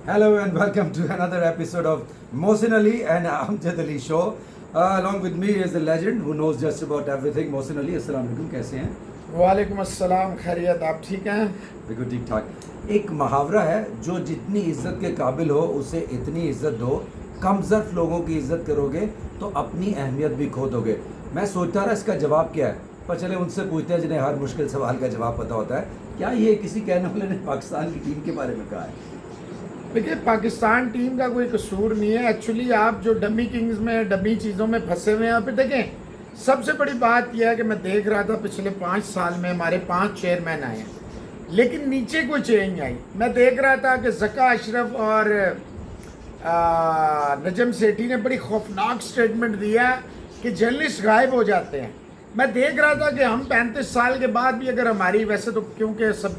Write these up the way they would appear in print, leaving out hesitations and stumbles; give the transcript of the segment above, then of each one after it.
Hello and welcome to another episode of Mohsin Ali and Amjad Ali show. Along with me is the legend who knows just about everything. Mohsin Ali, अस्सलाम वालेकुम, कैसे हैं? वालेकुम अस्सलाम, खैरियत, आप ठीक हैं? बिल्कुल ठीक ठाक। एक मुहावरा है, जो जितनी इज्जत के काबिल हो उसे इतनी इज्जत दो, कम ज़र्फ लोगों की इज्जत करोगे तो अपनी अहमियत भी खो दोगे। मैं सोचता रहा इसका जवाब क्या है, पर चले उनसे पूछते हैं जिन्हें हर मुश्किल सवाल का जवाब पता होता है। क्या ये किसी कहने वाले ने पाकिस्तान की टीम के बारे में कहा है? देखिए, पाकिस्तान टीम का कोई कसूर नहीं है। एक्चुअली आप जो डमी किंग्स में डमी चीज़ों में फंसे हुए हैं। फिर देखें, सबसे बड़ी बात यह है कि मैं देख रहा था पिछले 5 साल में हमारे 5 चेयरमैन आए हैं, लेकिन नीचे कोई चेंज आई। मैं देख रहा था कि ज़का अशरफ और नजम सेठी ने बड़ी खौफनाक स्टेटमेंट दिया कि जर्नलिस्ट गायब हो जाते हैं। मैं देख रहा था कि हम 35 साल के बाद भी अगर हमारी, वैसे तो क्योंकि सब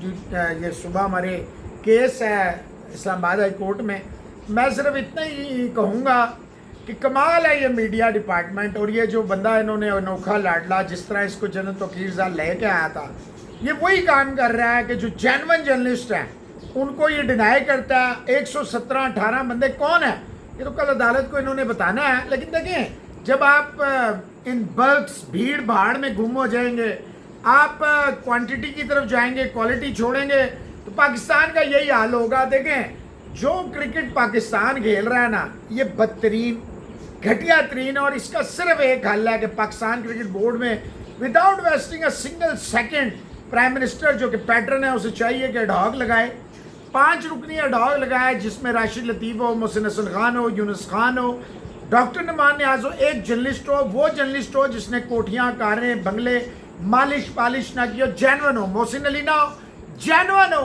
ये सुबह हमारे केस है इस्लामाबाद हाई कोर्ट में, मैं सिर्फ इतना ही कहूँगा कि कमाल है ये मीडिया डिपार्टमेंट। और ये जो बंदा इन्होंने अनोखा लाडला, जिस तरह इसको जन्नत वकील साहब लेके आया था, ये वही काम कर रहा है कि जो जेन्युइन जर्नलिस्ट हैं उनको ये डिनाई करता है। 117-18 बंदे कौन है ये तो कल अदालत को इन्होंने बताना है। लेकिन देखें, जब आप इन बल्क्स भीड़ भाड़ में गुम हो जाएंगे, आप क्वांटिटी की तरफ जाएंगे, क्वालिटी छोड़ेंगे, तो पाकिस्तान का यही हाल होगा। देखें, जो क्रिकेट पाकिस्तान खेल रहा है ना, ये बदतरीन, घटिया तरीन, और इसका सिर्फ एक हल है कि पाकिस्तान क्रिकेट बोर्ड में without wasting a single second, prime minister जो कि पैटर्न है उसे चाहिए कि अडॉग लगाए, 5 रुकनी अडॉग लगाए, जिसमें राशिद लतीफ़ हो, मोहसिन हसन खान हो, यूनुस खान हो, डॉक्टर नुमान नियाज हो, एक जर्नलिस्ट हो, वो जर्नलिस्ट हो जिसने कोठियाँ, कारें, बंगले मालिश पालिश ना की हो, जेन्युइन हो। मोहसिन अली ना हो, जेन्युइन हो।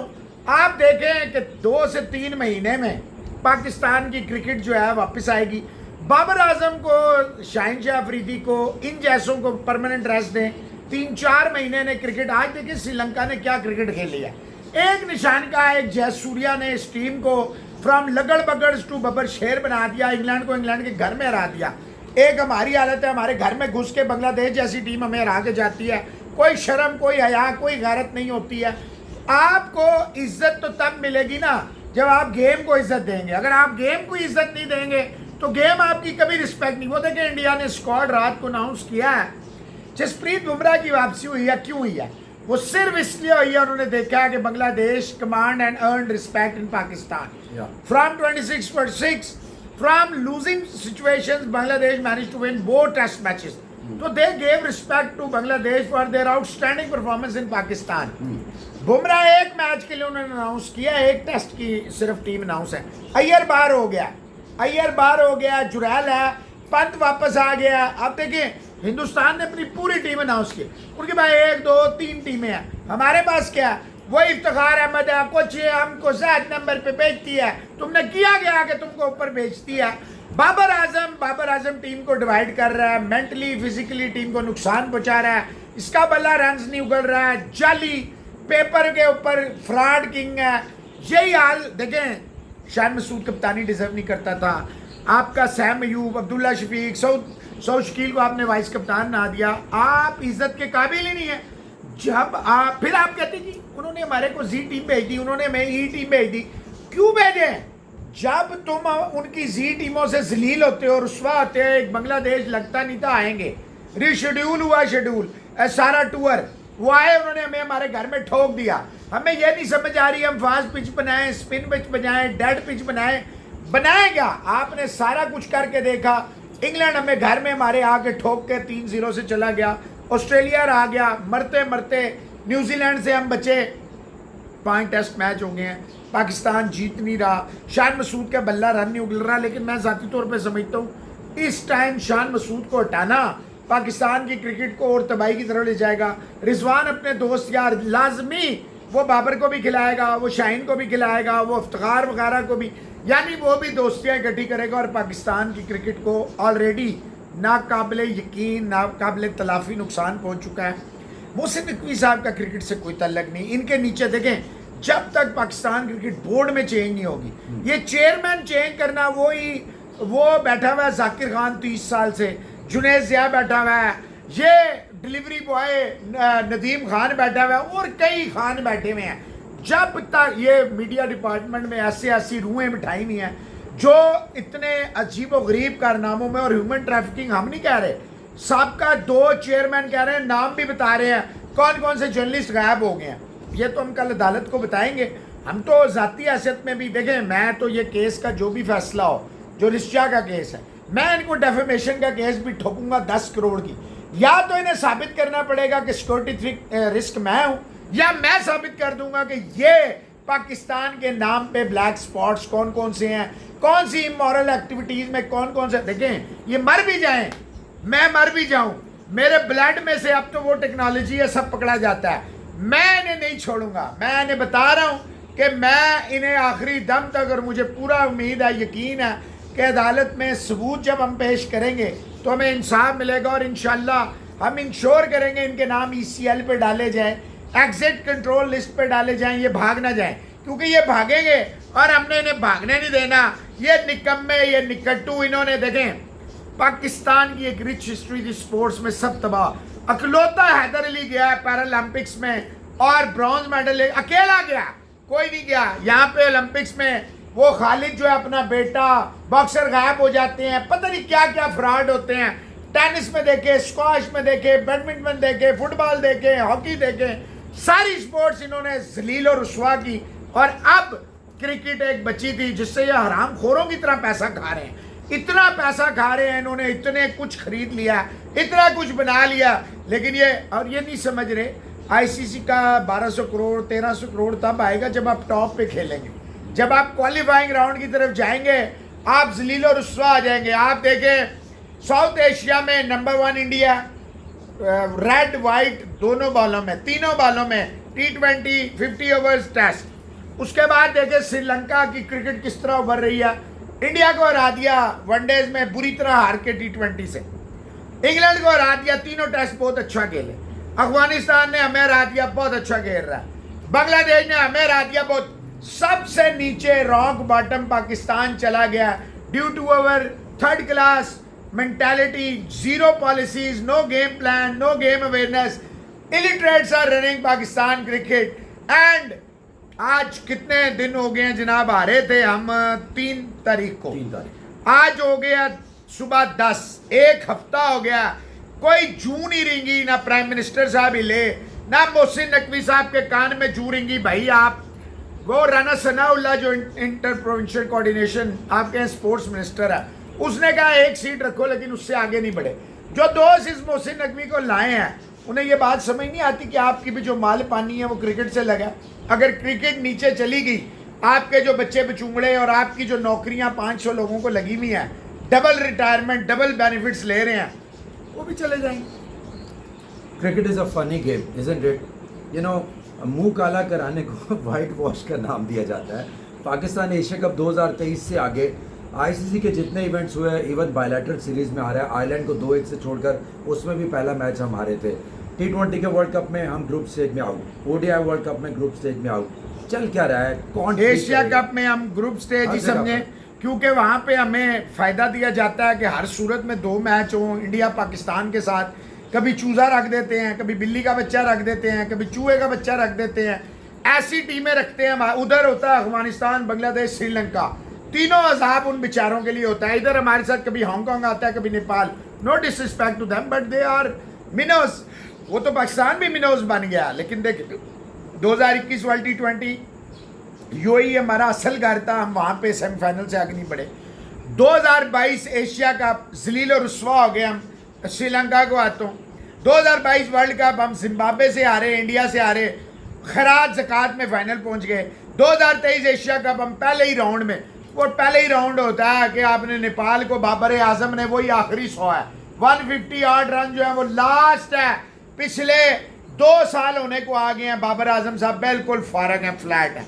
आप देखें कि 2 से 3 महीने में पाकिस्तान की क्रिकेट जो है वापस आएगी। बाबर आजम को, शाहिन शाह अफरीदी को, इन जैसों को परमानेंट रेस्ट दें, 3-4 महीने ने क्रिकेट। आज देखिए श्रीलंका ने क्या क्रिकेट खेली है। एक निशान का एक जयसूर्या ने इस टीम को फ्रॉम लगड़ बगड़ टू बबर शेर बना दिया। इंग्लैंड को इंग्लैंड के घर में हरा दिया। एक हमारी हालत है, हमारे घर में घुस के बांग्लादेश जैसी टीम हमें हरा के जाती है। कोई शर्म, कोई हया, कोई गैरत नहीं होती है। आपको इज्जत तो तब मिलेगी ना जब आप गेम को इज्जत देंगे। अगर आप गेम को इज्जत नहीं देंगे तो गेम आपकी कभी रिस्पेक्ट नहीं। वो देखिए, इंडिया ने स्क्वाड रात को अनाउंस किया है। जसप्रीत बुमराह की वापसी हुई है, क्यों हुई है? वो सिर्फ इसलिए हुई है, उन्होंने देखा है कि Bangladesh command and earn respect in Pakistan from 26-6 from losing situations. Bangladesh manage to win both test matches, तो they gave respect to Bangladesh for their outstanding performance in Pakistan. Bumrah एक मैच के लिए उन्होंने अनाउंस किया, एक टेस्ट की सिर्फ टीम अनाउंस है। अय्यर बाहर हो गया, जुरैल है, पंत वापस आ गया। अब देखिए, हिंदुस्तान ने अपनी पूरी टीम अनाउंस की, उनके पास 1, 2, 3 टीमें हैं। हमारे पास क्या है? वही इफ्तिखार अहमद है, कुछ हमको 7 नंबर पे बेचती है, तुमने किया गया कि तुमको ऊपर बेचती है। बाबर आजम टीम को डिवाइड कर रहा है, मेंटली फिजिकली टीम को नुकसान पहुंचा रहा है। इसका बल्ला रन नहीं उगल रहा है, जाली पेपर के ऊपर फ्रॉड किंग है। यही हाल देखें, शान मसूद कप्तानी डिजर्व नहीं करता था। आपका सैम अयूब, अब्दुल्ला शफीक, सऊद शकील को आपने वाइस कप्तान ना दिया। आप इज्जत के काबिल ही नहीं है। जब आप फिर आप कहते जी उन्होंने हमारे को जी टीम भेज दी, उन्होंने हमें ई टीम भेज दी। क्यों भेजे? जब तुम उनकी जी टीमों से जलील होते हो, रुस्वा होते हो, एक बांग्लादेश लगता नहीं था आएंगे। रिशेड्यूल हुआ, शेड्यूल सारा टूर वो आए, उन्होंने हमें हमारे घर में ठोक दिया। हमें यह नहीं समझ आ रही हम फास्ट पिच बनाएं, स्पिन पिच बनाएं, डेड पिच बनाएं क्या? आपने सारा कुछ करके देखा। इंग्लैंड हमें घर में हमारे आके ठोक के 3-0 से चला गया। ऑस्ट्रेलिया आ गया, मरते मरते न्यूजीलैंड से हम बचे। 5 टेस्ट मैच हो गए हैं, पाकिस्तान जीत नहीं रहा। शान मसूद का बल्ला रन नहीं उगल रहा। लेकिन मैं ज़ाती तौर पर समझता हूँ इस टाइम शान मसूद को हटाना पाकिस्तान की क्रिकेट को और तबाही की तरफ ले जाएगा। रिजवान अपने दोस्त यार लाजमी वो बाबर को भी खिलाएगा, वो शाहीन को भी खिलाएगा, वो इफ्तिखार वगैरह को भी, यानी वो भी दोस्तियाँ इकट्ठी करेगा। और पाकिस्तान की क्रिकेट को ऑलरेडी नाकाबिले यकीन, नाकाबिले तलाफी नुकसान पहुँच चुका है। मोहसिन नकवी साहब का क्रिकेट से कोई तल्लक नहीं। इनके नीचे देखें, जब तक पाकिस्तान क्रिकेट बोर्ड में चेंज नहीं होगी, ये चेयरमैन चेंज करना, वो बैठा हुआ है जाकिर खान 30 साल से, जुनैद ज़िया बैठा हुआ है, ये डिलीवरी बॉय नदीम खान बैठा हुआ है, और कई खान बैठे हुए हैं। जब तक ये मीडिया डिपार्टमेंट में ऐसे ऐसी रूहें बिठाई हुई हैं जो इतने अजीब व गरीब कारनामों में, और ह्यूमन ट्रैफिकिंग हम नहीं कह रहे, सबका 2 चेयरमैन कह रहे हैं, नाम भी बता रहे हैं कौन कौन से जर्नलिस्ट गायब हो गए हैं। ये तो हम कल अदालत को बताएंगे। हम तो ज़ाती हैसियत में भी देखें, मैं तो ये केस का जो भी फैसला हो, जो रिश्ता का केस है, मैं इनको डेफेमेशन का केस भी ठोकूंगा 10 करोड़ की। या तो इन्हें साबित करना पड़ेगा कि सिक्योरिटी रिस्क मैं हूं, या मैं साबित कर दूंगा कि ये पाकिस्तान के नाम पे ब्लैक स्पॉट्स कौन कौन से हैं, कौन सी इमोरल एक्टिविटीज में कौन कौन से। देखें, ये मर भी जाएं, मैं मर भी जाऊं, मेरे ब्लड में से अब तो वो टेक्नोलॉजी है, सब पकड़ा जाता है। मैं इन्हें नहीं छोड़ूंगा। मैं इन्हें बता रहा हूं कि मैं इन्हें आखिरी दम तक, और मुझे पूरा उम्मीद है, यकीन है कि अदालत में सबूत जब हम पेश करेंगे तो हमें इंसाफ मिलेगा, और इंशाल्लाह हम इंश्योर करेंगे इनके नाम ECL पे डाले जाए, एग्जिट कंट्रोल लिस्ट पे डाले जाएं, ये भाग ना जाएं, क्योंकि ये भागेंगे और हमने इन्हें भागने नहीं देना। ये निकम्मे, ये निकट्टू, इन्होंने देखें पाकिस्तान की एक रिच हिस्ट्री थी स्पोर्ट्स में, सब तबाह। अकलौता हैदर अली गया पैरालंपिक्स में और ब्रॉन्ज मेडल अकेला गया, कोई नहीं गया। यहाँ पे ओलंपिक्स में वो खालिद जो है अपना बेटा, बॉक्सर गायब हो जाते हैं, पता नहीं क्या क्या फ्रॉड होते हैं। टेनिस में देखे, स्क्वाश में देखे, बैडमिंटन देखे, फुटबॉल देखे, हॉकी देखे, सारी स्पोर्ट्स इन्होंने जलील और रुसवा की। और अब क्रिकेट एक बची थी जिससे ये हराम खोरों की तरह पैसा खा रहे हैं। इतना पैसा खा रहे हैं इन्होंने, इतने कुछ खरीद लिया, इतना कुछ बना लिया, लेकिन ये और ये नहीं समझ रहे ICC का 1200 करोड़ 1300 करोड़ तब आएगा जब आप टॉप पे खेलेंगे, जब आप क्वालिफाइंग राउंड की तरफ जाएंगे, आप जलील और रुसवा आ जाएंगे। आप देखें साउथ एशिया में नंबर 1 इंडिया, रेड वाइट दोनों बॉलों में, तीनों बॉलों में, T20 50 ओवर्स टेस्ट। उसके बाद देखें श्रीलंका की क्रिकेट किस तरह उभर रही है। इंडिया को हरा दिया वनडेज में बुरी तरह हार के T20 से, इंग्लैंड को हरा दिया, तीनों टेस्ट बहुत अच्छा खेले। अफगानिस्तान ने हमें हरा दिया, बहुत अच्छा खेल रहा है। बांग्लादेश ने हमें हरा दिया, बहुत। सबसे नीचे रॉक बॉटम पाकिस्तान चला गया due to our third class mentality, zero policies, no game plan, no game awareness, illiterates are running Pakistan cricket. And आज कितने दिन हो गए हैं जनाब, हारे थे हम 3 तारीख को, 3 तारीख, आज हो गया सुबह 10, 1 हफ्ता हो गया, कोई जू नहीं रिंगी, ना प्राइम मिनिस्टर साहब हिले, ना मोहसिन नकवी साहब के कान में जू रिंगी। भाई आप, वो राना सनाउल्लाह जो इंटर प्रोविंशियल कोऑर्डिनेशन आपके स्पोर्ट्स मिनिस्टर है, उसने कहा 1 सीट रखो, लेकिन उससे आगे नहीं बढ़े। जो दोस्त इस मोहसिन नकवी को लाए हैं उन्हें ये बात समझ नहीं आती कि आपकी भी जो माल पानी है वो क्रिकेट से लगा। अगर क्रिकेट नीचे चली गई, आपके जो बच्चे बचूंगड़े और आपकी जो नौकरियां 500 लोगों को लगी हुई हैं, डबल रिटायरमेंट, डबल बेनिफिट्स ले रहे हैं, वो भी चले जाएंगे। Cricket is a funny game, isn't it? You know, मुंह काला कराने को वाइट वॉश का नाम दिया जाता है। पाकिस्तान एशिया कप 2023 से आगे ICC के जितने इवेंट्स हुए, इवन बायलैटरल सीरीज में आ रहा है, आयरलैंड को 2-1 से छोड़कर, उसमें भी पहला मैच हम हारे थे। T20 के वर्ल्ड कप में हम ग्रुप स्टेज में आउट, ODI वर्ल्ड कप में ग्रुप स्टेज में आउट। चल क्या रहा है, कौन एशिया कप में हम ग्रुप स्टेज ही समझे, क्योंकि वहाँ पे हमें फ़ायदा दिया जाता है कि हर सूरत में 2 मैच हों इंडिया पाकिस्तान के साथ। कभी चूज़ा रख देते हैं, कभी बिल्ली का बच्चा रख देते हैं, कभी चूहे का बच्चा रख देते हैं, ऐसी टीमें रखते हैं। उधर होता है अफगानिस्तान, बांग्लादेश, श्रीलंका, तीनों अजाब उन बेचारों के लिए होता है। इधर हमारे साथ कभी हांगकांग आता है, कभी Nepal. No disrespect to them, but they are minnows. वो तो पाकिस्तान भी मिनोज बन गया, लेकिन देख 2021 वर्ल्ड T20 UAE हमारा असल घर था, हम वहाँ पे सेमीफाइनल से आगे नहीं बढ़े। 2022 एशिया कप जलील और रुसवा हो गए हम श्रीलंका को हाथों। 2022 वर्ल्ड कप हम जिम्बाब्वे से हारे, इंडिया से हारे, खराज ज़कात में फाइनल पहुँच गए। 2023 एशिया कप हम पहले ही राउंड में, वो पहले ही राउंड होता है कि आपने नेपाल को, बाबर आजम ने वही आखिरी 100 है, 158 रन जो है वो लास्ट है। पिछले 2 साल होने को आ गए हैं, बाबर आजम साहब बिल्कुल फारग हैं, फ्लैट हैं।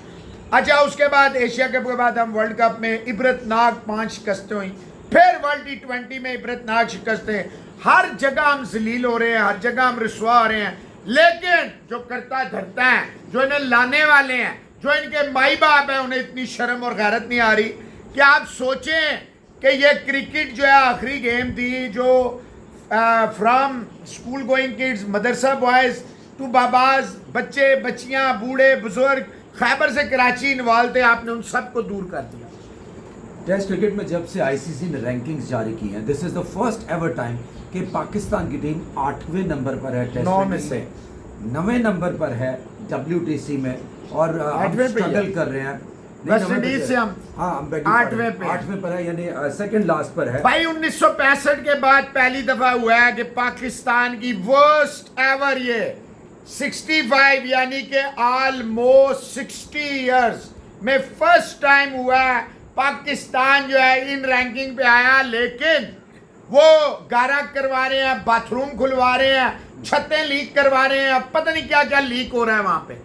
अच्छा, उसके बाद एशिया कप के बाद हम वर्ल्ड कप में इबरतनाक 5 शिकस्तें हुई, फिर वर्ल्ड T20 में इबरतनाक शिकस्तें। हर जगह हम जलील हो रहे हैं, हर जगह हम रुसवा हो रहे हैं। लेकिन जो करता धरता है, जो इन्हें लाने वाले हैं, जो इनके माई बाप है, उन्हें इतनी शर्म और गैरत नहीं आ रही कि आप सोचें कि ये क्रिकेट जो है आखिरी गेम थी जो फ्रॉम स्कूल गोइंग किड्स, मदरसा बॉयज़ टू बाबाज, बच्चे बच्चियां, बूढ़े बुजुर्ग, खैबर से कराची इन्वॉल्व थे, आपने उन सबको दूर कर दिया। टेस्ट क्रिकेट में जब से आईसीसी ने रैंकिंग्स जारी की हैं, this is the first ever time कि पाकिस्तान की टीम 8वें नंबर पर है टेस्ट 9 में रैंकिंग से। 9वें नंबर पर है WTC में, और हम 8वें पे स्ट्रगल है। कर रहे हैं। वेस्ट 9वें पे इंडीज है। से हम हाँ, हम 8वें पे हैं। 8वें पर है, यानी सेकंड लास्ट पर है। भाई 1965 के बाद पहली दफा हुआ है कि पाकिस्तान की वर्स्ट एवर ये 65 यानी कि ऑलमोस्ट 60 इयर्स में फर्स्ट टाइम हुआ है पाकिस्तान जो है इन रैंकिंग पे आया। लेकिन वो गारा करवा रहे हैं, बाथरूम खुलवा रहे हैं, छतें लीक करवा रहे हैं, अब पता नहीं क्या क्या लीक हो रहा है वहां पे।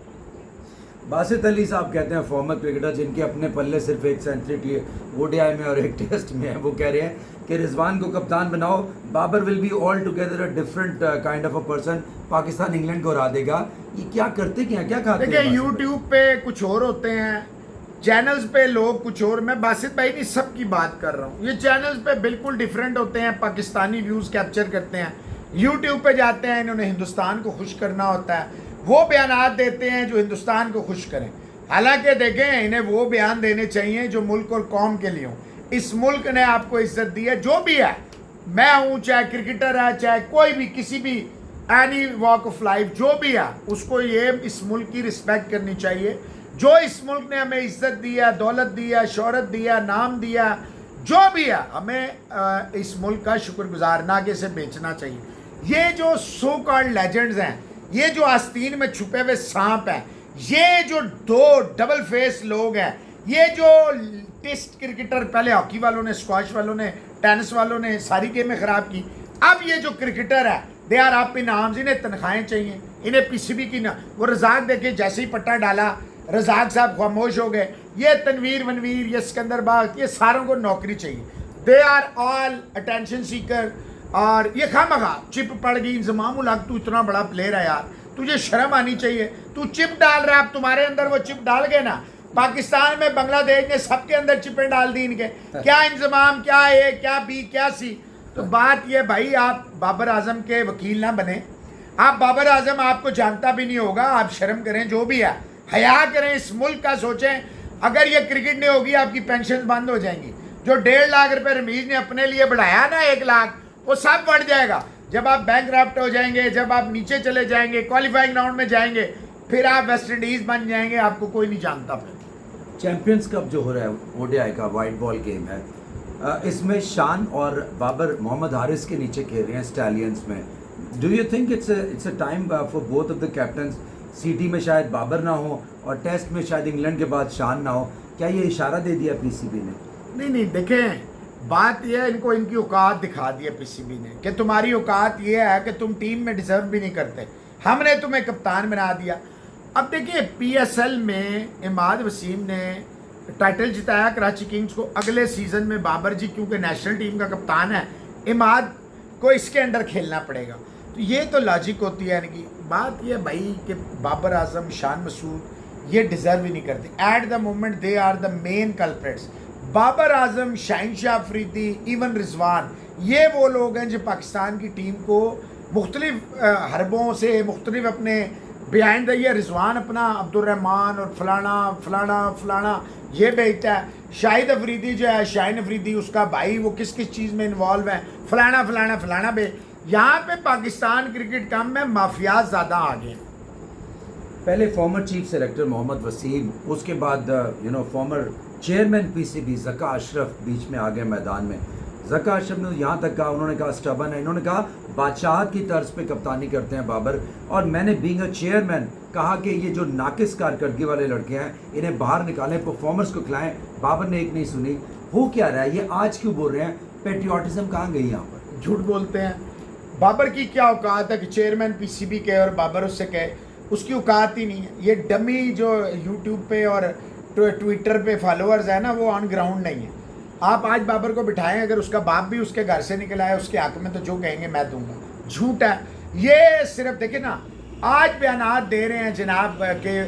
बासित अली साहब कहते हैं, फॉर्मर क्रिकेटर जिनके अपने पल्ले सिर्फ एक सेंचुरी ODI में और एक टेस्ट में है, वो कह रहे हैं कि रिजवान को कप्तान बनाओ, Babar will be all together a different kind of a person, Pakistan England को हरा देगा। ये क्या करते क्या खाते देखिए हैं? यूट्यूब पे कुछ और होते हैं, चैनल्स पे लोग कुछ और। मैं बासित भाई की सब की बात कर रहा हूँ। ये चैनल्स पे बिल्कुल डिफरेंट होते हैं, पाकिस्तानी व्यूज़ कैप्चर करते हैं। यूट्यूब पे जाते हैं, इन्होंने हिंदुस्तान को खुश करना होता है, वो बयानात देते हैं जो हिंदुस्तान को खुश करें। हालांकि देखें, इन्हें वो बयान देने चाहिए जो मुल्क और कौम के लिए हों। इस मुल्क ने आपको इज्जत दी है, जो भी है, मैं हूँ, चाहे क्रिकेटर है, चाहे कोई भी, किसी भी एनी वॉक ऑफ लाइफ, जो भी है, उसको ये इस मुल्क की रिस्पेक्ट करनी चाहिए। जो इस मुल्क ने हमें इज्जत दी है, दौलत दी है, शोहरत दिया, नाम दिया, जो भी है, हमें इस मुल्क का शुक्रगुजार ना कि इसे बेचना चाहिए। ये जो सो कॉल्ड लेजेंड्स हैं, ये जो आस्तीन में छुपे हुए सांप हैं, ये जो दो डबल फेस लोग हैं, ये जो टेस्ट क्रिकेटर, पहले हॉकी वालों ने, स्क्वाश वालों ने, टेनिस वालों ने सारी गेमें खराब की, अब ये जो क्रिकेटर है, they are up in arms, इन्हें तनख्वाहें चाहिए, इन्हें PCB की ना। वो रजाक देखे जैसे ही पट्टा डाला, रजाक साहब खामोश हो गए। ये तनवीर वनवीर, ये सिकंदर बाग, ये सारों को नौकरी चाहिए। They are all attention seeker. और ये खामखा चिप पड़ गई। इंजमाम उल हक, तू इतना बड़ा प्लेयर है यार, तुझे शर्म आनी चाहिए। तू चिप डाल रहा है, अब तुम्हारे अंदर वो चिप डाल गए ना। पाकिस्तान में बांग्लादेश ने सबके अंदर चिपें डाल दी इनके। क्या इंजमाम, क्या A, क्या B, क्या C। तो बात ये भाई, आप बाबर आजम के वकील ना बने। आप बाबर आजम आपको जानता भी नहीं होगा। आप शर्म करें, जो भी है, हया करें, इस मुल्क का सोचें। अगर ये क्रिकेट नहीं होगी, आपकी पेंशन बंद हो जाएंगी। जो 1.5 लाख रुपए रमीज ने अपने लिए बढ़ाया ना, 1 लाख, वो सब बढ़ जाएगा। जब आप बैंकक्रप्ट हो जाएंगे, जब आप नीचे चले जाएंगे, क्वालिफाइंग राउंड में जाएंगे, फिर आप वेस्ट इंडीज बन जाएंगे, आपको कोई नहीं जानता। फिर चैंपियंस कप जो हो रहा है ODI का वाइट बॉल गेम है, इसमें शान और बाबर मोहम्मद हारिस के नीचे खेल रहे हैं स्टैलियंस में। Do you think it's a time for both of the captains? CT में शायद बाबर ना हो और टेस्ट में शायद इंग्लैंड के बाद शान ना हो। क्या ये इशारा दे दिया PCB ने? नहीं, देखें, बात यह है, इनको इनकी औकात दिखा दी है PCB ने कि तुम्हारी औकात ये है कि तुम टीम में डिजर्व भी नहीं करते, हमने तुम्हें कप्तान बना दिया। अब देखिए, PSL में इमाद वसीम ने टाइटल जिताया कराची किंग्स को। अगले सीज़न में बाबर जी, क्योंकि नेशनल टीम का कप्तान है, इमाद को इसके अंडर खेलना पड़ेगा। तो ये तो लॉजिक होती है इनकी। बात ये भाई कि बाबर आजम, शान मसूद, ये डिज़र्व ही नहीं करते। At the moment they are the main culprits. Babar Azam, Shaheenshah Afridi, even Rizwan, ये वो लोग हैं जो पाकिस्तान की टीम को मुख्तलिफ हरबों से, मुख्तलिफ अपने बिहाइंड द ईयर, रिजवान अपना अब्दुलरहमान और फलाना फलाना फलाना ये बेचता है। शाहिद अफरीदी जो है, शाहीन अफरीदी, उसका भाई, वो किस किस चीज़ में इन्वॉल्व है, फलाना फलाना फलाना बे। यहाँ पे पाकिस्तान क्रिकेट कम में माफिया ज़्यादा आ गए। पहले former chief selector Mohammad Wasim, उसके बाद former chairman PCB Zaka Ashraf बीच में आ गए मैदान में। ज़का अशरफ ने यहाँ तक कहा, उन्होंने कहा स्टबन है, इन्होंने कहा बादशाहत की तर्ज पे कप्तानी करते हैं बाबर, और मैंने बीइंग अ चेयरमैन कहा कि ये जो नाकिस कारकर्दगी वाले लड़के हैं, इन्हें बाहर निकालें, परफॉर्मर्स को खिलाएं। बाबर ने एक नहीं सुनी। हो क्या रहा है, ये आज क्यों बोल रहे हैं? पेट्रियाटिज्म कहाँ गई यहाँ पर? झूठ बोलते हैं। बाबर की क्या औकात है कि चेयरमैन PCB कहे और बाबर उससे कहे? उसकी औकात ही नहीं है। ये डमी जो यूट्यूब पे और ट्विटर पे फॉलोअर्स है ना, वो ऑन ग्राउंड नहीं है। आप आज बाबर को बिठाएं, अगर उसका बाप भी उसके घर से निकला है उसके हक में, तो जो कहेंगे मैं दूंगा। झूठ है ये। सिर्फ देखे ना, आज बयानात दे रहे हैं जनाब के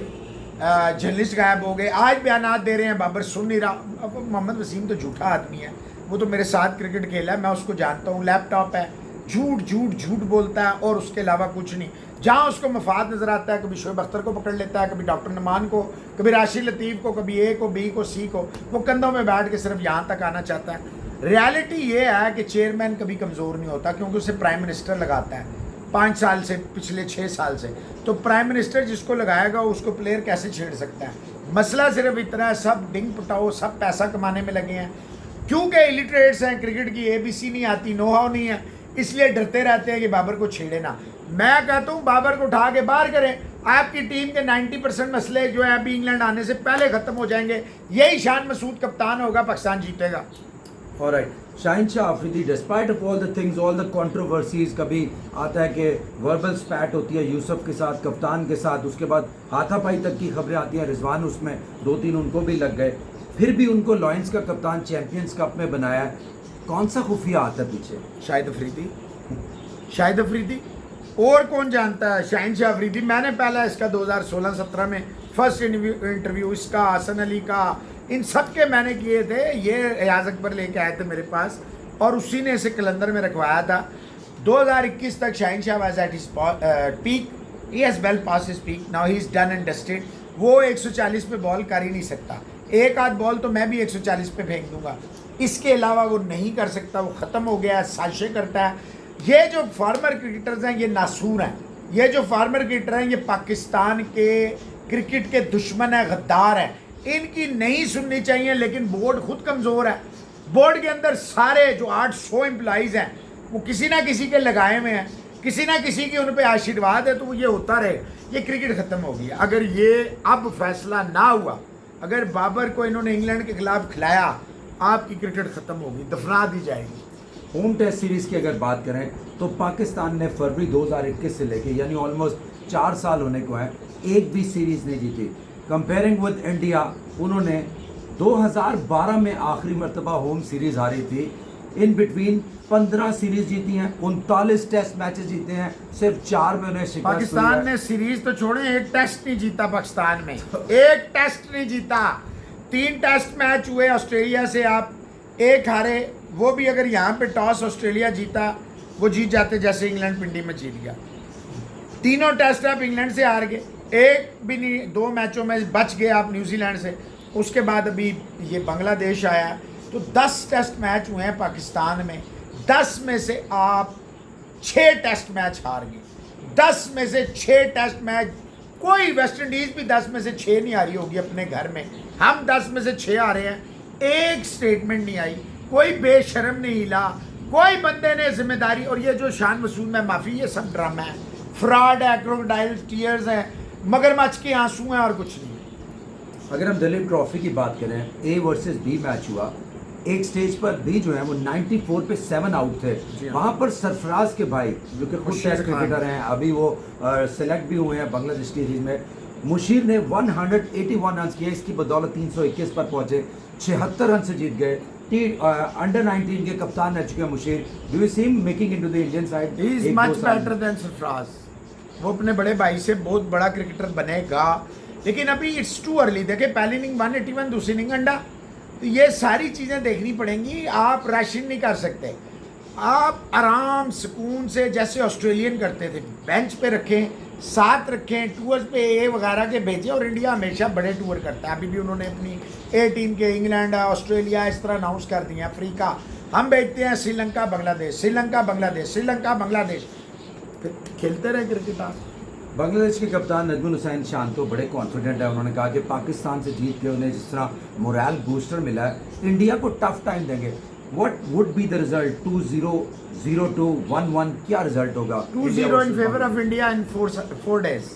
जर्नलिस्ट गायब हो गए, आज बयानात दे रहे हैं बाबर सुन नहीं रहा। अब मोहम्मद वसीम तो झूठा आदमी है, वो तो मेरे साथ क्रिकेट खेला है, मैं उसको जानता हूँ। लैपटॉप है, झूठ झूठ झूठ बोलता है और उसके अलावा कुछ नहीं। जहाँ उसको मफाद नज़र आता है, कभी शोएब अख्तर को पकड़ लेता है, कभी डॉक्टर नमान को, कभी राशिद लतीफ़ को, कभी ए को, बी को, सी को, वो कंधों में बैठ के सिर्फ यहाँ तक आना चाहता है। रियलिटी ये है कि चेयरमैन कभी कमज़ोर नहीं होता, क्योंकि उसे प्राइम मिनिस्टर लगाता है 5 साल से, पिछले 6 साल से। तो प्राइम मिनिस्टर जिसको लगाएगा उसको प्लेयर कैसे छेड़ सकता है। मसला सिर्फ इतना है, सब डिंग पटाओ, सब पैसा कमाने में लगे हैं, क्योंकि इलिटरेट्स हैं, क्रिकेट की ABC नहीं आती, नो हाउ नहीं है, इसलिए डरते रहते हैं कि बाबर को छेड़े ना। मैं कहता हूँ बाबर को उठा के बाहर करें, आपकी टीम के 90% मसले जो है अभी इंग्लैंड आने से पहले ख़त्म हो जाएंगे। यही शान मसूद कप्तान होगा, पाकिस्तान जीतेगा। Alright, Shaheen Shah Afridi, despite of all the things, all the controversies, कभी आता है कि वर्बल स्पैट होती है यूसुफ के साथ, कप्तान के साथ, उसके बाद हाथापाई तक की खबरें आती हैं, रिजवान उसमें 2-3 उनको भी लग गए, फिर भी उनको लॉयंस का कप्तान चैंपियंस कप में बनाया है। कौन सा खुफिया आता है पीछे? शाहिद अफरीदी, शाहिद अफरीदी, और कौन जानता है? शाहीन शाह अफरीदी। मैंने पहला इसका 2016-17 में फर्स्ट इंटरव्यू इसका, हसन अली का, इन सब के मैंने किए थे। ये एयाज अकबर लेके आए थे मेरे पास और उसी ने इसे कैलेंडर में रखवाया था। 2021 तक Shaheen Shah was at his peak, he has well pass his peak, now he is done and dusted. वो 140 पे बॉल कर ही नहीं सकता, एक आध बॉल तो मैं भी 140 पे फेंक दूंगा, इसके अलावा वो नहीं कर सकता, वो ख़त्म हो गया है, साजिशें करता है। ये जो फार्मर क्रिकेटर्स हैं ये नासूर हैं, ये जो फार्मर क्रिकेटर हैं ये पाकिस्तान के क्रिकेट के दुश्मन हैं, गद्दार हैं, इनकी नहीं सुननी चाहिए। लेकिन बोर्ड खुद कमज़ोर है, बोर्ड के अंदर सारे जो 800 एम्प्लॉइज़ हैं वो किसी ना किसी के लगाए हुए हैं, किसी ना किसी के उन पर आशीर्वाद है, तो वो ये होता रहेगा। ये क्रिकेट ख़त्म हो गई। अगर ये अब फैसला ना हुआ, अगर बाबर को इन्होंने इंग्लैंड के खिलाफ खिलाया, आपकी क्रिकेट ख़त्म होगी, दफना दी जाएगी। होम टेस्ट सीरीज़ की अगर बात करें तो पाकिस्तान ने फरवरी 2021 से लेके यानी ऑलमोस्ट 4 साल होने को है, एक भी सीरीज़ नहीं जीती। कंपेयरिंग विद इंडिया, उन्होंने 2012 में आखिरी मरतबा होम सीरीज़ हारी थी, इन बिटवीन 15 सीरीज़ जीती हैं, 39 टेस्ट मैचेस जीते हैं, सिर्फ 4 में उन्हें शिकस्त हुई है। पाकिस्तान ने सीरीज तो छोड़े, एक टेस्ट नहीं जीता पाकिस्तान में, एक टेस्ट नहीं जीता। 3 टेस्ट मैच हुए ऑस्ट्रेलिया से, आप एक हारे, वो भी अगर यहाँ पे टॉस ऑस्ट्रेलिया जीता वो जीत जाते, जैसे इंग्लैंड पिंडी में जीत गया। तीनों टेस्ट आप इंग्लैंड से हार गए, एक भी नहीं, 2 मैचों में बच गए आप न्यूजीलैंड से। उसके बाद अभी ये बांग्लादेश आया, तो 10 टेस्ट मैच हुए हैं पाकिस्तान में, 10 में से आप 6 टेस्ट मैच हार गए। 10 में से 6 टेस्ट मैच, कोई वेस्ट इंडीज़ भी 10 में से 6 नहीं हारी होगी अपने घर में, हम 10 में से 6 हारे हैं। एक स्टेटमेंट नहीं आई, कोई बेशर्म नहीं हिला, कोई बंदे ने जिम्मेदारी। और ये जो शान मसूद में माफ़ी, ये सब ड्रामा है, फ्रॉड है, क्रोकोडाइल टीयर्स हैं, मगरमच्छ के आंसू हैं और कुछ नहीं। अगर हम दिलीप ट्रॉफी की बात करें, A वर्सेस B मैच हुआ, एक स्टेज पर B जो है वो 94 पे 7 आउट थे। वहाँ पर सरफराज के भाई जो कि खुद टेस्ट क्रिकेटर हैं, अभी वो सेलेक्ट भी हुए हैं बांग्लादेश सीरीज में, मुशीर ने 181 रन किए, इसकी बदौलत 321 पर पहुंचे, 76 रन से जीत गए। अंडर 19 के कप्तान रह चुके हैं Musheer. Do you see him making into the Indian side? He is much better than Sarfaraz. वो अपने बड़े भाई से बहुत बड़ा क्रिकेटर बनेगा, लेकिन अभी इट्स टू अर्ली। देखिए पहली इनिंग 181, दूसरी इनिंग अंडा, तो ये सारी चीज़ें देखनी पड़ेंगी। आप रशिंग नहीं कर सकते, आप आराम सुकून से जैसे ऑस्ट्रेलियन करते थे, बेंच पे रखें, साथ रखें, टूर्स पे ए वगैरह के भेजें। और इंडिया हमेशा बड़े टूर करता है, अभी भी उन्होंने अपनी A टीम के इंग्लैंड, ऑस्ट्रेलिया इस तरह अनाउंस कर दिए। अफ्रीका हम भेजते हैं, श्रीलंका बांग्लादेश, श्रीलंका बांग्लादेश, श्रीलंका बांग्लादेश, फिर खेलते रहे क्रिकेट। आप बांग्लादेश के कप्तान नजमुल हुसैन शान तो बड़े कॉन्फिडेंट है, उन्होंने कहा कि पाकिस्तान से जीत के उन्हें जिस तरह मोरल बूस्टर मिला है, इंडिया को टफ टाइम देंगे। What would be the result? 2-0, 0-2, 1-1, क्या रिजल्ट होगा? 2-0 in favour of India in 4 days.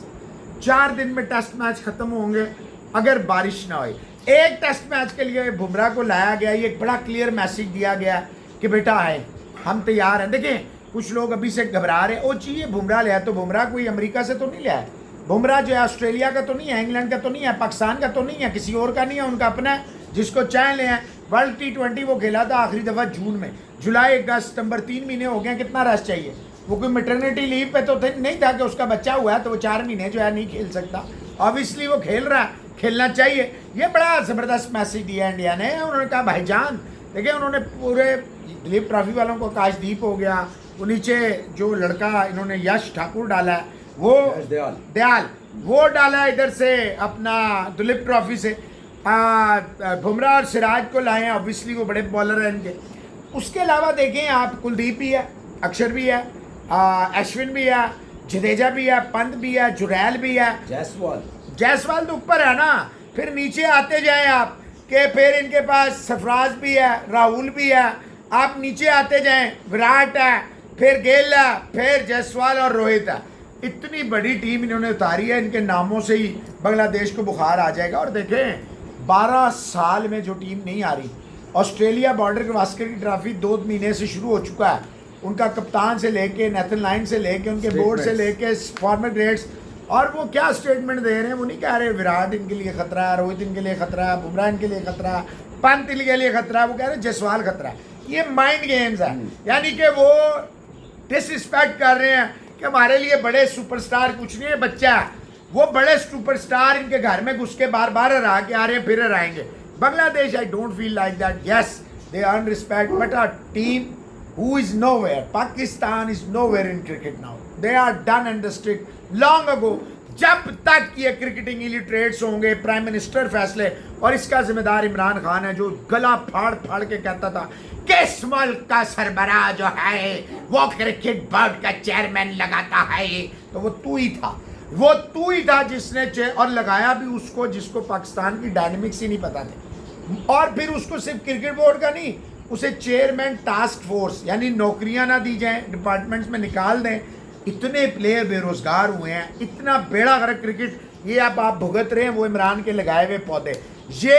4 दिन में टेस्ट मैच खत्म होंगे अगर बारिश ना हो। एक टेस्ट मैच के लिए बुमराह को लाया गया, ये एक बड़ा क्लियर मैसेज दिया गया कि बेटा है, हम तैयार हैं। देखें कुछ लोग अभी से घबरा रहे हैं, वो चाहिए बुमराह लिया, तो बुमराह कोई अमेरिका से तो नहीं लिया है, बुमराह जो है ऑस्ट्रेलिया का तो नहीं है, इंग्लैंड का तो नहीं है, पाकिस्तान का तो नहीं है, किसी और का नहीं है, उनका अपना है, जिसको चाहे ले हैं। वर्ल्ड T20 वो खेला था आखिरी दफ़ा जून में, जुलाई, अगस्त, सितंबर, 3 महीने हो गए, कितना रेस्ट चाहिए? वो कोई मैटरनिटी लीव पे तो नहीं था कि उसका बच्चा हुआ है तो वो 4 महीने जो है नहीं खेल सकता। ऑब्वियसली वो खेल रहा है, खेलना चाहिए। ये बड़ा ज़बरदस्त मैसेज दिया इंडिया ने। उन्होंने कहा भाईजान, देखिए उन्होंने पूरे दिलीप ट्रॉफी वालों को, आकाशदीप हो गया, वो नीचे जो लड़का इन्होंने यश ठाकुर डाला है वो यश दयाल। दयाल वो डाला है इधर से अपना दुलीप ट्रॉफी से। बुमराह और सिराज को लाए हैं, ऑब्वियसली वो बड़े बॉलर हैं इनके। उसके अलावा देखें आप, कुलदीप भी है, अक्षर भी है, अश्विन भी है, जडेजा भी है, पंत भी है, जुरैल भी है, जायसवाल तो ऊपर है ना। फिर नीचे आते जाएं आप कि फिर इनके पास सरफराज भी है, राहुल भी है। आप नीचे आते जाएं, विराट है, फिर गेल है, फिर जायसवाल और रोहित है। इतनी बड़ी टीम इन्होंने उतारी है, इनके नामों से ही बांग्लादेश को बुखार आ जाएगा। और देखें 12 साल में जो टीम नहीं आ रही, ऑस्ट्रेलिया बॉर्डर गवास्कर की ट्रॉफी 2 महीने से शुरू हो चुका है। उनका कप्तान से लेके नेथन लाइन से लेके उनके बोर्ड से लेके फॉर्मर ग्रेड्स, और वो क्या स्टेटमेंट दे रहे हैं। वो नहीं कह रहे विराट इनके लिए खतरा है, रोहित इनके लिए खतरा है, बुमराह इनके लिए खतरा है, पंत इनके लिए खतरा है। वो कह रहे हैं जायसवाल खतरा है। ये माइंड गेम्स है, यानी कि वो डिसरिस्पेक्ट कर रहे हैं कि हमारे लिए बड़े सुपरस्टार कुछ नहीं है, बच्चा है। वो बड़े सुपरस्टार इनके घर में घुस के बार बार हरा के आ रहे हैं, फिर हराएंगे। Bangladesh, I don't feel like that. Yes, they earn respect, but a team who is nowhere. Pakistan is nowhere in cricket now. They are done and dusted long ago. जब तक ये क्रिकेटिंग इलिटरेट्स होंगे, प्राइम मिनिस्टर फैसले, और इसका जिम्मेदार इमरान खान है जो गला फाड़ फाड़ के कहता था किस मुल्क का सरबराह जो है वो क्रिकेट बोर्ड का चेयरमैन लगाता है, तो वो तू ही था जिसने और लगाया भी उसको जिसको पाकिस्तान की डायनेमिक्स ही नहीं पता थे। और फिर उसको सिर्फ क्रिकेट बोर्ड का नहीं, उसे चेयरमैन टास्क फोर्स, यानी नौकरियां ना दी जाएं, डिपार्टमेंट्स में निकाल दें। इतने प्लेयर बेरोजगार हुए हैं, इतना बेड़ा गर्क क्रिकेट, ये आप भुगत रहे हैं वो इमरान के लगाए हुए पौधे। ये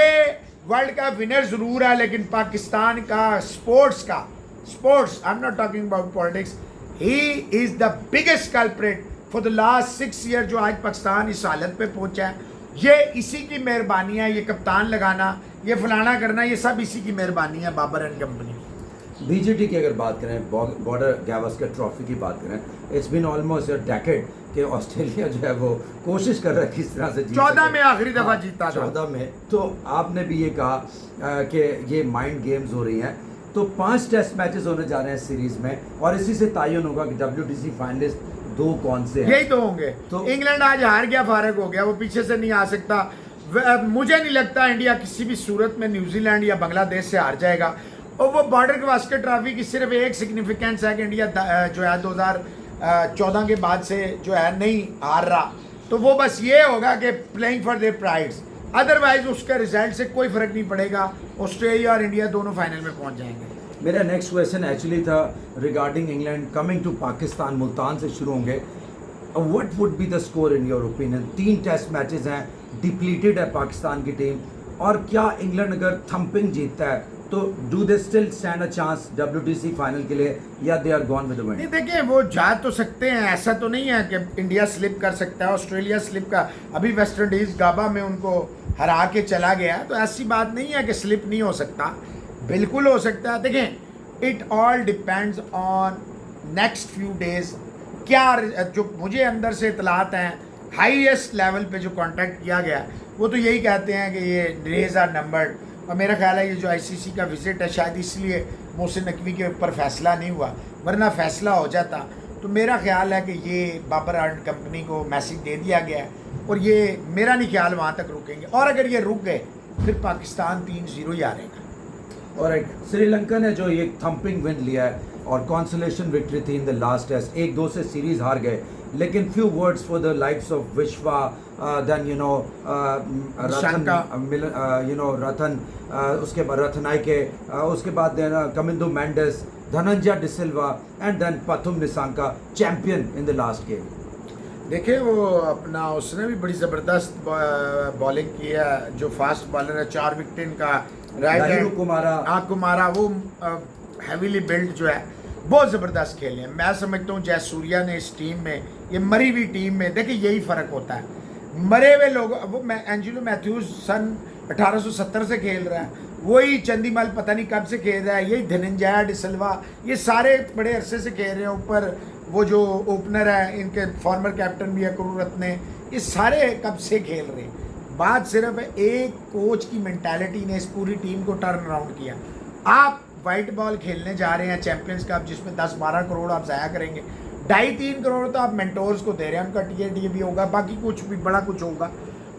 वर्ल्ड का विनर जरूर है, लेकिन पाकिस्तान का sports, I am not talking about politics, he is the biggest culprit for the last 6 year. जो आज पाकिस्तान इस हालत पे पहुंचा है, ये इसी की मेहरबानी है। ये कप्तान लगाना, ये फलाना करना, ये सब इसी की मेहरबानी है, बाबर एंड कंपनी। बीजीटी की अगर बात करें, बॉर्डर गावस्कर ट्रॉफी की बात करें, it's been almost a decade कि ऑस्ट्रेलिया जो है वो कोशिश कर रहा है किस तरह से 14 में आखिरी दफा जीता था। 14 में। तो आपने भी ये कहा कि ये माइंड गेम्स हो रही हैं। तो 5 टेस्ट मैचेस होने जा रहे हैं सीरीज में, और इसी से तयन होगा कि WTC फाइनलिस्ट 2 कौन से हैं। यही तो होंगे। तो इंग्लैंड आज हार गया, फारग हो गया, वो पीछे से नहीं आ सकता। मुझे नहीं लगता इंडिया किसी भी सूरत में न्यूजीलैंड या बांग्लादेश से हार जाएगा। और वो बॉर्डर गवास्कर ट्रॉफी की सिर्फ एक सिग्निफिकेंस है कि इंडिया जो है 2014 के बाद से जो है नहीं हार रहा। तो वो बस ये होगा कि playing for their prides, otherwise उसके रिजल्ट से कोई फर्क नहीं पड़ेगा। ऑस्ट्रेलिया और इंडिया दोनों फाइनल में पहुंच जाएंगे। मेरा नेक्स्ट क्वेश्चन एक्चुअली था regarding England coming to Pakistan. Multan से शुरू होंगे। What would be the score in your opinion? 3 test matches हैं, डिप्लीटेड है पाकिस्तान की टीम, और क्या इंग्लैंड अगर थम्पिंग जीतता है तो do they still stand a chance WTC final के लिए, या they are gone with the wind? नहीं, देखिए वो जा तो सकते हैं, ऐसा तो नहीं है कि इंडिया स्लिप कर सकता है, ऑस्ट्रेलिया स्लिप का। अभी वेस्ट इंडीज गाबा में उनको हरा के चला गया, तो ऐसी बात नहीं है कि स्लिप नहीं हो सकता, बिल्कुल हो सकता है। देखें, it all depends on next few days. क्या जो मुझे अंदर से इतलात हैं, हाईएस्ट लेवल पे जो कॉन्टैक्ट किया गया, वो तो यही कहते हैं कि ये डेज आर नंबर्ड। और मेरा ख्याल है ये जो ICC का विजिट है, शायद इसलिए मोहसिन नकवी के ऊपर फैसला नहीं हुआ, वरना फैसला हो जाता। तो मेरा ख्याल है कि ये बाबर एंड कंपनी को मैसेज दे दिया गया है, और ये मेरा नहीं ख्याल वहाँ तक रुकेंगे। और अगर ये रुक गए फिर पाकिस्तान 3-0 ही हारेगा। और श्रीलंका ने जो ये थम्पिंग विन लिया है और कॉन्सोलेशन विक्ट्री थी इन द लास्ट टेस्ट, 1-2 से सीरीज हार गए, लेकिन few words for the likes of Vishwa, then Ratan, उसके बाद रथनाइके, उसके बाद Kamindu Mendis, Dhananjaya de Silva, and then Pathum Nissanka, champion in the last game. देखिए वो अपना उसने भी बड़ी ज़बरदस्त बॉलिंग की है, जो फास्ट बॉलर है, 4 विकेट का राइट हैंड कुमारा, वो हैवीली बिल्ड जो है, बहुत ज़बरदस्त खेले हैं। मैं समझता हूँ जयसूर्या ने इस टीम में, ये मरी हुई टीम में, देखिए यही फ़र्क होता है। मरे हुए लोग, वो एंजेलो मैथ्यूज सन 1870 से खेल रहा है, वही चंदीमल पता नहीं कब से खेल रहा है, यही धनंजय डिसिल्वा, ये सारे बड़े अरसे से खेल रहे हैं। ऊपर वो जो ओपनर है, इनके फॉर्मर कैप्टन भी है करुरत्ने, ये सारे कब से खेल रहे हैं। बात सिर्फ एक कोच की मेंटालिटी ने इस पूरी टीम को टर्न अराउंड किया। आप वाइट बॉल खेलने जा रहे हैं चैंपियंस कप जिसमें 10-12 करोड़ आप ज़ाया करेंगे, 2.5-3 करोड़ तो आप मेंटोर्स को दे रहे हैं, उनका टीए भी होगा, बाकी कुछ भी बड़ा कुछ होगा।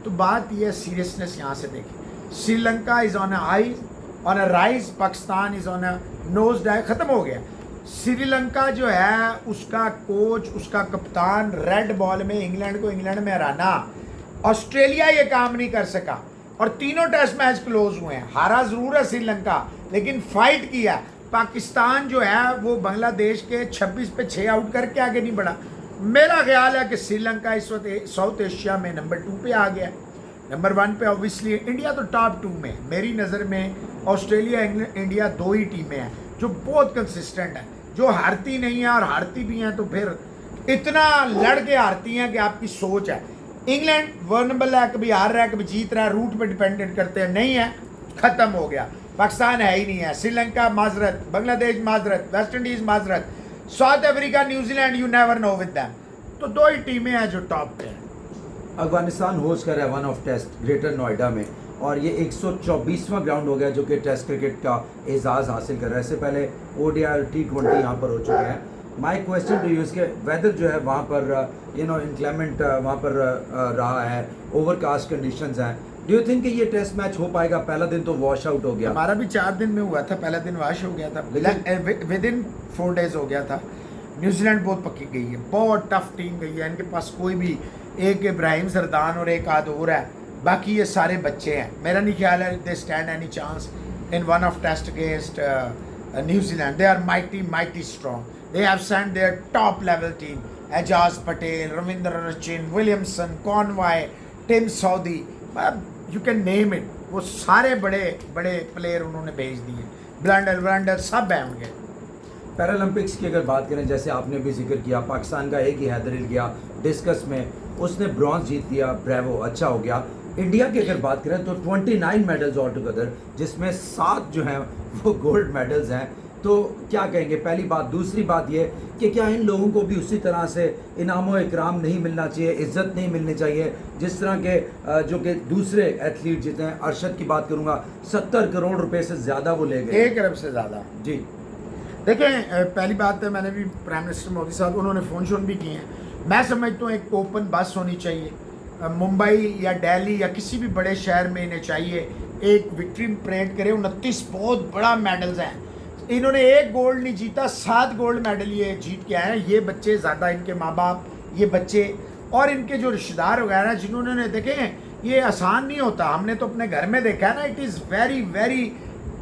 तो बात यह सीरियसनेस यहाँ से देखिए, Sri Lanka is on a rise, Pakistan is on a nose dive, ख़त्म हो गया। श्रीलंका जो है उसका कोच, उसका कप्तान रेड बॉल में इंग्लैंड को इंग्लैंड में हराना, ऑस्ट्रेलिया ये काम नहीं कर सका और तीनों टेस्ट मैच क्लोज हुए हैं। हारा ज़रूर है श्रीलंका लेकिन फाइट किया। पाकिस्तान जो है वो बांग्लादेश के 26 पे 6 आउट करके आगे नहीं बढ़ा। मेरा ख्याल है कि श्रीलंका इस वक्त साउथ एशिया में नंबर 2 पे आ गया है। नंबर 1 पे ऑब्वियसली इंडिया तो टॉप 2 में, मेरी नज़र में ऑस्ट्रेलिया इंडिया 2 ही टीमें हैं जो बहुत कंसिस्टेंट है, जो हारती नहीं है और हारती भी हैं तो फिर इतना लड़ के हारती हैं कि आपकी सोच है। इंग्लैंड वर्नेबल है, कभी हार रहा है कभी जीत रहा है, रूट पे डिपेंडेंट करते हैं, नहीं है ख़त्म हो गया। पाकिस्तान है ही नहीं है, श्रीलंका माजरत, बांग्लादेश माजरत, वेस्ट इंडीज़ माजरत, South Africa, New Zealand, you never know with them. तो 2 ही टीमें हैं जो टॉप पे हैं। अफगानिस्तान होस्ट कर रहा है one of test greater Noida में और ये 124वां ग्राउंड हो गया जो कि टेस्ट क्रिकेट का एजाज़ हासिल कर रहा है। इससे पहले ODI और T20 यहाँ पर हो चुके हैं। माय क्वेश्चन टू यू, इसके वेदर जो है वहाँ पर इनक्लेमेंट वहाँ पर रहा है, ओवरकास्ट कंडीशंस हैं। डू यू थिंक कि ये टेस्ट मैच हो पाएगा? पहला दिन तो वॉश आउट हो गया, हमारा भी 4 दिन में हुआ था, पहला दिन वॉश हो गया था, विद इन 4 डेज हो गया था। न्यूजीलैंड बहुत पक्की गई है, बहुत टफ टीम गई है, इनके पास कोई भी एक इब्राहिम सरदान और एक आध और है, बाकी ये सारे बच्चे हैं। मेरा नहीं ख्याल है they stand any chance in one of test against New Zealand. They are mighty strong, they have sent their top level team, Ajaz Patel, Ravindra Rachin, Williamson, Conway, Tim Southee, you can name it, वो सारे बड़े बड़े प्लेयर उन्होंने भेज दिए, ब्लंडर सब हैं उनके। पैरालंपिक्स की अगर बात करें, जैसे आपने भी जिक्र किया, पाकिस्तान का एक ही हैदर हिल गया डिस्कस में, उसने ब्रॉन्ज जीत लिया, ब्रेवो, अच्छा हो गया। इंडिया की अगर बात करें तो 29 मेडल्स ऑल टुगेदर, जिसमें 7 जो हैं वो गोल्ड मेडल्स हैं। तो क्या कहेंगे? पहली बात। दूसरी बात ये कि क्या इन लोगों को भी उसी तरह से इनाम इकराम नहीं मिलना चाहिए, इज्जत नहीं मिलनी चाहिए जिस तरह के जो कि दूसरे एथलीट जीते हैं? अरशद की बात करूँगा, 70 करोड़ रुपए से ज़्यादा वो ले गए, 1 अरब से ज़्यादा। जी देखें, पहली बात है, मैंने भी प्राइम मिनिस्टर मोदी साहब, उन्होंने फ़ोन शोन भी किए हैं। मैं समझता हूँ एक ओपन बस होनी चाहिए, मुंबई या दिल्ली या किसी भी बड़े शहर में इन्हें चाहिए एक विक्ट्री परेड करे। 29 बहुत बड़ा मेडल्स हैं, इन्होंने 1 गोल्ड नहीं जीता, 7 गोल्ड मेडल ये जीत के आए हैं। ये बच्चे ज़्यादा, इनके माँ बाप, ये बच्चे और इनके जो रिश्तेदार वगैरह जिन्होंने देखें, ये आसान नहीं होता। हमने तो अपने घर में देखा है ना, it is very very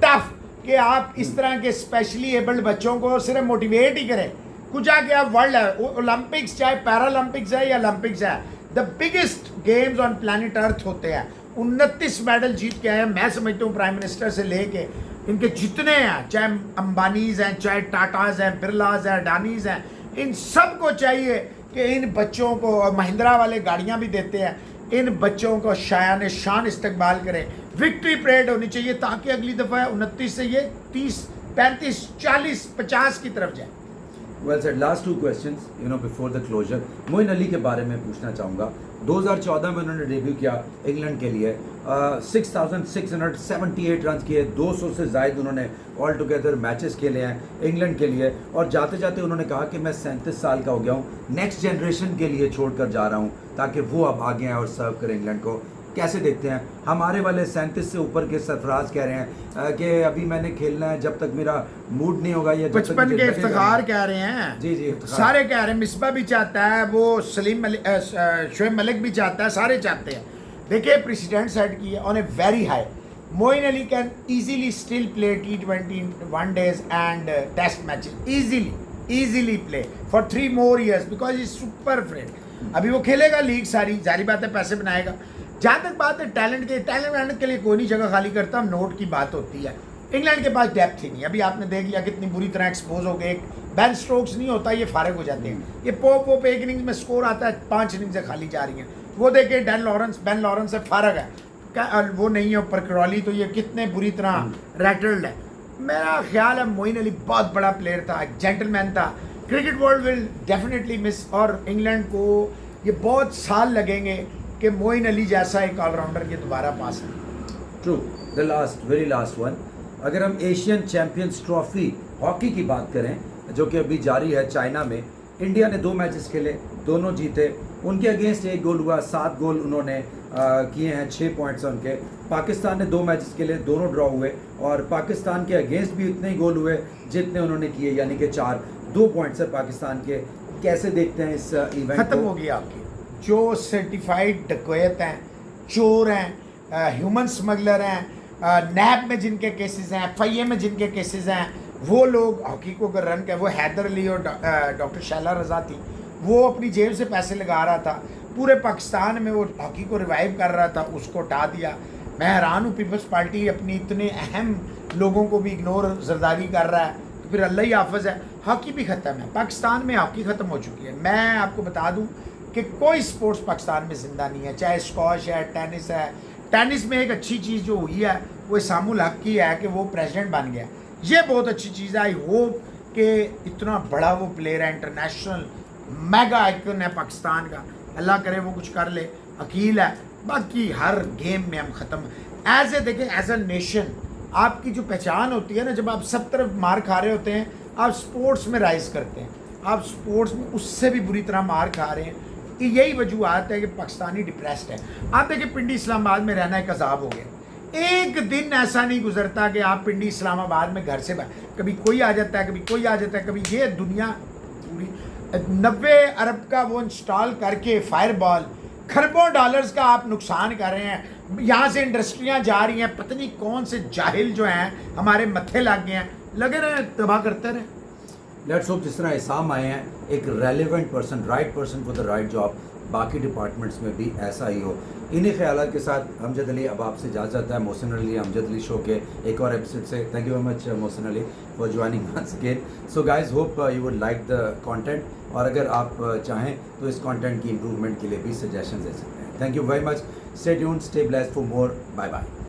tough कि आप इस तरह के स्पेशली एबल्ड बच्चों को सिर्फ मोटिवेट ही करें। कुछ आके आप वर्ल्ड ओलंपिक्स, चाहे पैरालंपिक्स है या ओलंपिक्स है, the biggest games on planet earth होते हैं। 29 मेडल जीत के आए हैं। मैं समझता हूँ प्राइम मिनिस्टर से लेके इनके जितने हैं, चाहे अंबानीज हैं, चाहे टाटाज हैं, बिरलाज हैं, अडानीज हैं, इन सबको चाहिए कि इन बच्चों को, और महिंद्रा वाले गाड़ियाँ भी देते हैं, इन बच्चों को शायान शान इस्तकबाल करें। विक्ट्री परेड होनी चाहिए ताकि अगली दफ़ा 29 से ये 30, 35, 40, 50 की तरफ जाए। Well said. Last 2 questions before the closure. Moeen Ali के बारे में पूछना चाहूँगा। 2014 में उन्होंने डेब्यू किया इंग्लैंड के लिए, 6,678 रन किए, 200 से ज़ायद उन्होंने ऑल टुगेदर मैचेस खेले हैं इंग्लैंड के लिए। और जाते जाते उन्होंने कहा कि मैं 37 साल का हो गया हूँ, नेक्स्ट जनरेशन के लिए छोड़ कर जा रहा हूँ ताकि वो अब आगे आए और सर्व करें इंग्लैंड को। कैसे देखते हैं? हमारे वाले 37 से ऊपर के सरफराज कह रहे हैं कि अभी मैंने खेलना है जब तक मेरा मूड नहीं होगा, या जब तक 55 के इफ्तिखार कह रहे हैं। जी जी, सारे कह रहे हैं, मिसबा भी चाहता है, वो सलीम मलिक, शोएब मलिक भी चाहता है, सारे चाहते हैं। देखिए, प्रेसिडेंट सेट की on a very high, Moeen Ali can easily still play T20 1 days and test matches, easily play for 3 more years because is super fit. अभी वो खेलेगा लीग सारी, जारी बात है, पैसे बनाएगा। जहाँ तक बात है टैलेंट के लिए कोई नहीं जगह खाली करता, हम नोट की बात होती है। इंग्लैंड के पास डेप्थ ही नहीं। अभी आपने देख लिया कितनी बुरी तरह एक्सपोज हो गए, बेन स्ट्रोक्स नहीं होता, ये फारग हो जाते हैं। ये पोप 1 इनिंग्स में स्कोर आता है, 5 इनिंग्स से खाली जा रही हैं। वो देखे बेन लॉरेंस से फारग है, क्या वो नहीं है ऊपर क्रॉली, तो ये कितने बुरी तरह रैटल्ड है। मेरा ख्याल है मोइन अली बहुत बड़ा प्लेयर था, जेंटलमैन था। Cricket world will definitely miss, और इंग्लैंड को ये बहुत साल लगेंगे कि मोइन अली जैसा एक ऑलराउंडर ये दोबारा पास है। True. The last, very last one, अगर हम एशियन चैंपियंस ट्रॉफी हॉकी की बात करें जो कि अभी जारी है चाइना में, इंडिया ने 2 मैचेस खेले, दोनों जीते। उनके अगेंस्ट 1 गोल हुआ, 7 गोल उन्होंने किए हैं, 6 पॉइंट्स हैं उनके। पाकिस्तान ने 2 मैचेस खेले, दोनों ड्रॉ हुए और पाकिस्तान के अगेंस्ट भी उतने ही गोल हुए जितने उन्होंने किए, यानी कि 4। 2 पॉइंट्स है पाकिस्तान के। कैसे देखते हैं इस इवेंट खत्म हो गया आपकी। जो सर्टिफाइड डकैत हैं, चोर हैं, ह्यूमन स्मगलर हैं, नैब में जिनके केसेस हैं, FIA में जिनके केसेस हैं, वो लोग हॉकी को अगर रन कर, वो हैदर अली और डॉक्टर शैला रजा थी, वो अपनी जेब से पैसे लगा रहा था, पूरे पाकिस्तान में वो हॉकी को रिवाइव कर रहा था, उसको हटा दिया। मैं हैरान हूँ, पीपल्स पार्टी अपनी इतने अहम लोगों को भी इग्नोर जरदारी कर रहा है, तो फिर अल्लाह ही हाफिज़ है। हॉकी भी ख़त्म है, पाकिस्तान में हॉकी ख़त्म हो चुकी है। मैं आपको बता दूँ कि कोई स्पोर्ट्स पाकिस्तान में ज़िंदा नहीं है, चाहे स्क्वॉश है, टेनिस है। टेनिस में एक अच्छी चीज़ जो हुई है वो इसामुल हक की है कि वो प्रेसिडेंट बन गया, ये बहुत अच्छी चीज़ है। आई होप कि इतना बड़ा वो प्लेयर है, इंटरनेशनल मेगा आइकन है पाकिस्तान का, अल्लाह करे वो कुछ कर ले, अकील है। बाकी हर गेम में हम ख़त्म एज ए देखें, एज अ नेशन आपकी जो पहचान होती है ना, जब आप सब तरफ मार खा रहे होते हैं, आप स्पोर्ट्स में राइज करते हैं, आप स्पोर्ट्स में उससे भी बुरी तरह मार खा रहे हैं। कि यही वजूहत है कि पाकिस्तानी डिप्रेस्ड है। आप देखिए, पिंडी इस्लामाबाद में रहना एक अजाब हो गया। एक दिन ऐसा नहीं गुजरता कि आप पिंडी इस्लामाबाद में घर से कभी कोई आ जाता है, कभी कोई आ जाता है, कभी ये दुनिया पूरी 90 अरब का वो इंस्टॉल करके फायरबॉल, खरबों डॉलर्स का आप नुकसान कर रहे हैं। यहाँ से इंडस्ट्रियाँ जा रही हैं, पता नहीं कौन से जाहिल जो हैं हमारे मत्थे लग गए हैं, लगे रहे तबाह करते रहे। लेट्स होप जिस तरह इसाम आए हैं, एक relevant person, right person for the right job, बाकी डिपार्टमेंट्स में भी ऐसा ही हो। इन्हीं ख्यालात के साथ अमजद अली अब आपसे इजाज़त है मोहसिन अली अमजद अली शो के एक और एपिसोड से। Thank you very much Mohsin Ali for joining once again. So guys, hope you would like the content, और अगर आप चाहें तो इस कंटेंट की इम्प्रूवमेंट के लिए भी सजेशन दे सकते हैं। Thank you very much. Stay tuned, stay blessed for more. Bye bye.